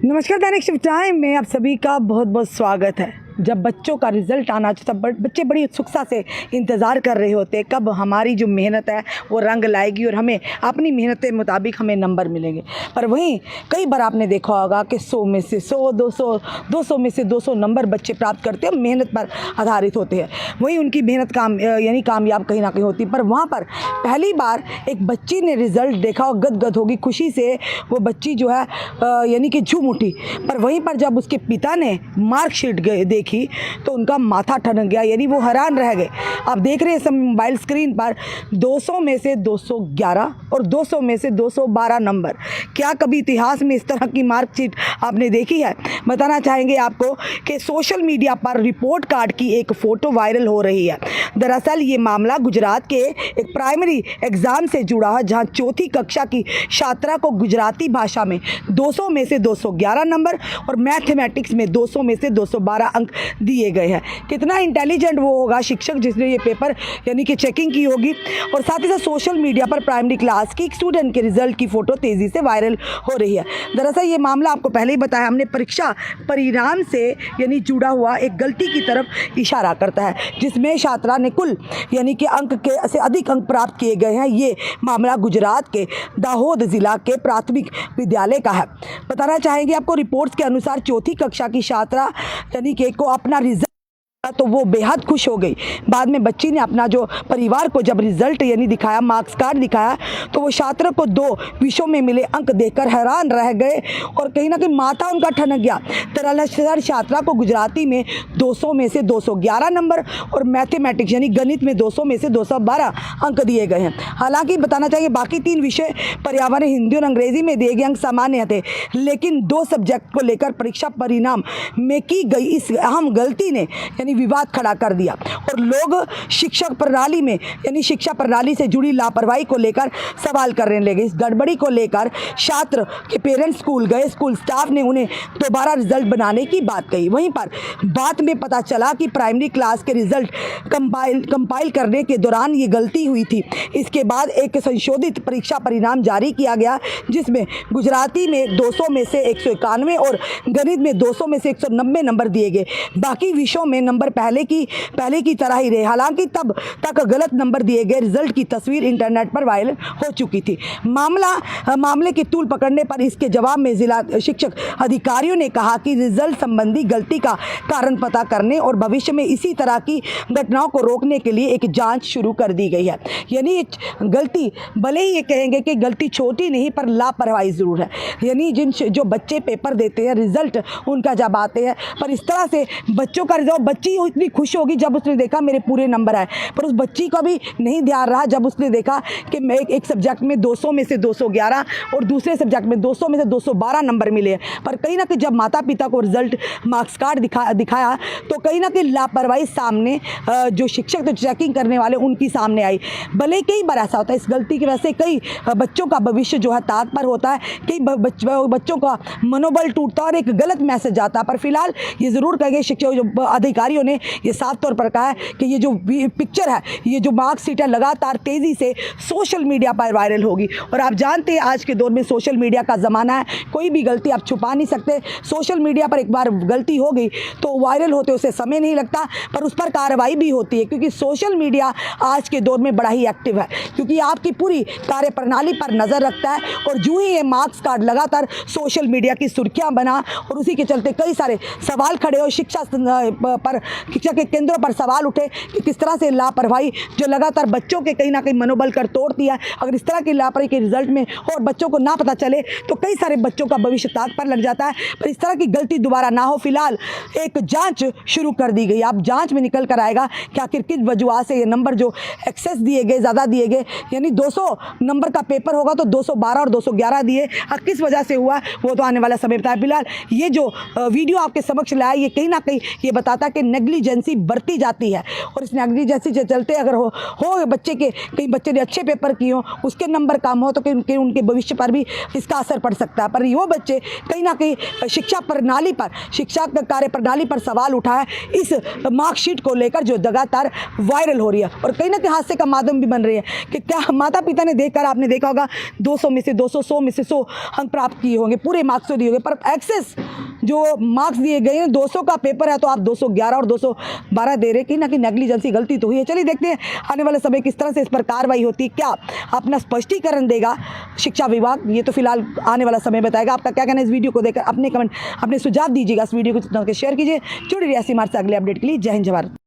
नमस्कार, दैनिक shift time में आप सभी का बहुत बहुत स्वागत है। जब बच्चों का रिज़ल्ट आना चाहिए तब बच्चे बड़ी उत्सुकता से इंतज़ार कर रहे होते हैं कब हमारी जो मेहनत है वो रंग लाएगी और हमें अपनी मेहनत के मुताबिक हमें नंबर मिलेंगे। पर वहीं कई बार आपने देखा होगा कि 100 में से 100, 200 में से 200 नंबर बच्चे प्राप्त करते हैं, मेहनत पर आधारित होते हैं। वहीं उनकी मेहनत यानी कामयाब कहीं ना कहीं होती है। पर वहाँ पर पहली बार एक बच्ची ने रिज़ल्ट देखा और गदगद होगी खुशी से वो बच्ची जो है यानी कि झूम उठी। पर वहीं पर जब उसके पिता ने मार्कशीट देखी तो उनका माथा ठनक गया, यानी वो हैरान रह गए। आप देख रहे हैं सब मोबाइल स्क्रीन पर 200 में से 211 और 200 में से 212 नंबर। क्या कभी इतिहास में इस तरह की मार्कशीट आपने देखी है? बताना चाहेंगे आपको कि सोशल मीडिया पर रिपोर्ट कार्ड की एक फ़ोटो वायरल हो रही है। दरअसल ये मामला गुजरात के एक प्राइमरी एग्ज़ाम से जुड़ा है, जहां चौथी कक्षा की छात्रा को गुजराती भाषा में 200 में से 211 नंबर और मैथमेटिक्स में 200 में से 212 अंक दिए गए हैं। कितना इंटेलिजेंट वो होगा शिक्षक जिसने ये पेपर यानी कि चेकिंग की होगी। और साथ ही साथ सोशल मीडिया पर प्राइमरी क्लास की एक स्टूडेंट के रिजल्ट की फ़ोटो तेज़ी से वायरल हो रही है। दरअसल ये मामला आपको पहले ही बताया हमने, परीक्षा परिणाम से यानी जुड़ा हुआ एक गलती की तरफ इशारा करता है, जिसमें छात्रा ने कुल यानी कि अंक के से अधिक अंक प्राप्त किए गए हैं। ये मामला गुजरात के दाहोद ज़िला के प्राथमिक विद्यालय का है। बताना चाहेंगे आपको, रिपोर्ट्स के अनुसार चौथी कक्षा की छात्रा यानी कि को अपना रिजल्ट तो वो बेहद खुश हो गई। बाद में बच्ची ने अपना जो परिवार को जब रिजल्ट यानी दिखाया, मार्क्स कार्ड दिखाया, तो वो छात्र को 2 विषयों में मिले अंक देखकर हैरान रह गए और कहीं ना कहीं माथा उनका ठनक गया। दरअसल छात्रा को गुजराती में 200 में से 211 नंबर और मैथमेटिक्स यानी गणित में 200 में से 212 अंक दिए गए हैं। हालांकि बताना चाहिए बाकी 3 विषय पर्यावरण, हिंदी और अंग्रेजी में दिए गए अंक सामान्य थे, लेकिन 2 सब्जेक्ट को लेकर परीक्षा परिणाम में की गई इस अहम गलती ने यानी विवाद खड़ा कर दिया और लोग शिक्षक प्रणाली में यानी शिक्षा प्रणाली से जुड़ी लापरवाही को लेकर सवाल करने लगे। इस गड़बड़ी को लेकर छात्र के पेरेंट्स स्कूल गए, स्कूल स्टाफ ने उन्हें दोबारा रिजल्ट बनाने की बात कही। वहीं पर बात में पता चला कि प्राइमरी क्लास के रिजल्ट कंपाइल करने के दौरान ये गलती हुई थी। इसके बाद एक संशोधित परीक्षा परिणाम जारी किया गया, जिसमें गुजराती में 200 में से 191 और गणित में 200 में से 190 नंबर दिए गए। बाकी विषयों में नंबर पहले की तरह ही रहे। हालांकि तब तक गलत नंबर दिए गए रिजल्ट की तस्वीर इंटरनेट पर वायरल हो चुकी थी। मामले की तूल पकड़ने पर इसके जवाब में जिला शिक्षक अधिकारियों ने कहा कि रिजल्ट संबंधी गलती का कारण पता करने और भविष्य में इसी तरह की घटनाओं को रोकने के लिए एक जांच शुरू कर दी गई है। यानी गलती भले ही ये कहेंगे कि गलती छोटी नहीं, पर लापरवाही जरूर है। यानी जो बच्चे पेपर देते हैं, रिजल्ट उनका जब आते हैं, पर इस तरह से बच्चों का रिजल्ट, बच्ची इतनी खुश होगी जब उसने देखा मेरे पूरे नंबर आए, पर उस बच्ची का भी नहीं ध्यान रहा जब उसने देखा कि मैं एक सब्जेक्ट में 200 में से 211 और दूसरे सब्जेक्ट में 200 में से 212 नंबर मिले। पर कहीं ना कहीं जब माता पिता को रिजल्ट मार्क्स कार्ड दिखाया तो कहीं ना कहीं लापरवाही सामने जो शिक्षक तो चेकिंग करने वाले उनकी सामने आई। भले कई बार ऐसा होता है, इस गलती की वजह से कई बच्चों का भविष्य जो है ताक पर होता है, कई बच्चों का मनोबल टूटता है और एक गलत मैसेज आता है। पर फिलहाल ये ज़रूर कहेंगे शिक्षक जो अधिकारियों ने ये साफ तौर पर कहा है कि ये जो पिक्चर है, ये जो मार्कशीट है, लगातार तेज़ी से सोशल मीडिया पर वायरल होगी। और आप जानते हैं आज के दौर में सोशल मीडिया का ज़माना है, कोई भी गलती आप छुपा नहीं सकते। सोशल मीडिया पर एक बार गलती हो गई तो वायरल होते उसे समय नहीं लगता, पर उस पर कार्रवाई भी होती है, क्योंकि सोशल मीडिया आज के दौर में बड़ा ही एक्टिव है, क्योंकि आपकी पूरी कार्य प्रणाली पर नज़र रखता है। और जो ही ये मार्क्स कार्ड लगातार सोशल मीडिया की सुर्खियाँ बना और उसी के चलते कई सारे सवाल खड़े हो, शिक्षा के केंद्रों पर सवाल उठे कि किस तरह से लापरवाही जो लगातार बच्चों के कहीं ना कहीं मनोबल कर तोड़ती है। अगर इस तरह की लापरवाही के रिजल्ट में और बच्चों को ना पता चले तो कई सारे बच्चों का भविष्य ताक पर लग जाता है। पर इस तरह की गलती दोबारा ना हो, फिलहाल एक जांच शुरू कर दी गई। अब जांच में निकल कर आएगा कि आखिर किस वजह से ये नंबर जो एक्सेस दिए गए, ज़्यादा दिए गए, यानी 200 नंबर का पेपर होगा तो 212 और 211 दिए, किस वजह से हुआ वो तो आने वाला समय बताया। फिलहाल ये जो वीडियो आपके समक्ष लाया, ये कहीं ना कहीं ये बताता है कि नेग्लिजेंसी बरती जाती है और इस नेग्लिजेंसी के चलते अगर हो बच्चे के, कई बच्चे ने अच्छे पेपर किए हो, उसके नंबर कम हो तो कहीं उनके भविष्य पर भी इसका असर पड़ सकता है। पर वो बच्चे कहीं ना कहीं शिक्षा प्रणाली पर, शिक्षा कार्य प्रणाली पर सवाल उठा है इस मार्कशीट को लेकर जो लगातार वायरल हो रही है और कहीं ना कहीं हादसे का माध्यम भी बन रही है कि क्या माता पिता ने देखकर, आपने देखा होगा 200 में से 200, 100 में से 100 अंक प्राप्त किए होंगे, पूरे मार्क्स तो दिए होंगे, पर एक्सेस जो मार्क्स दिए गए हैं 200 का पेपर है तो आप 211 और 212 दे रहे, कि ना कि नेग्लिजेंसी गलती तो हुई है। चलिए देखते हैं आने वाले समय किस तरह से इस पर कार्रवाई होती है, क्या अपना स्पष्टीकरण देगा शिक्षा विभाग, ये तो फिलहाल आने वाला समय बताएगा। आपका क्या कहना है इस वीडियो को देखकर, अपने कमेंट, अपने सुझाव दीजिएगा। इस वीडियो को जितना शेयर कीजिए। जुड़ी रहिए हमारे से अगले अपडेट के लिए। जय हिंद, जय भारत।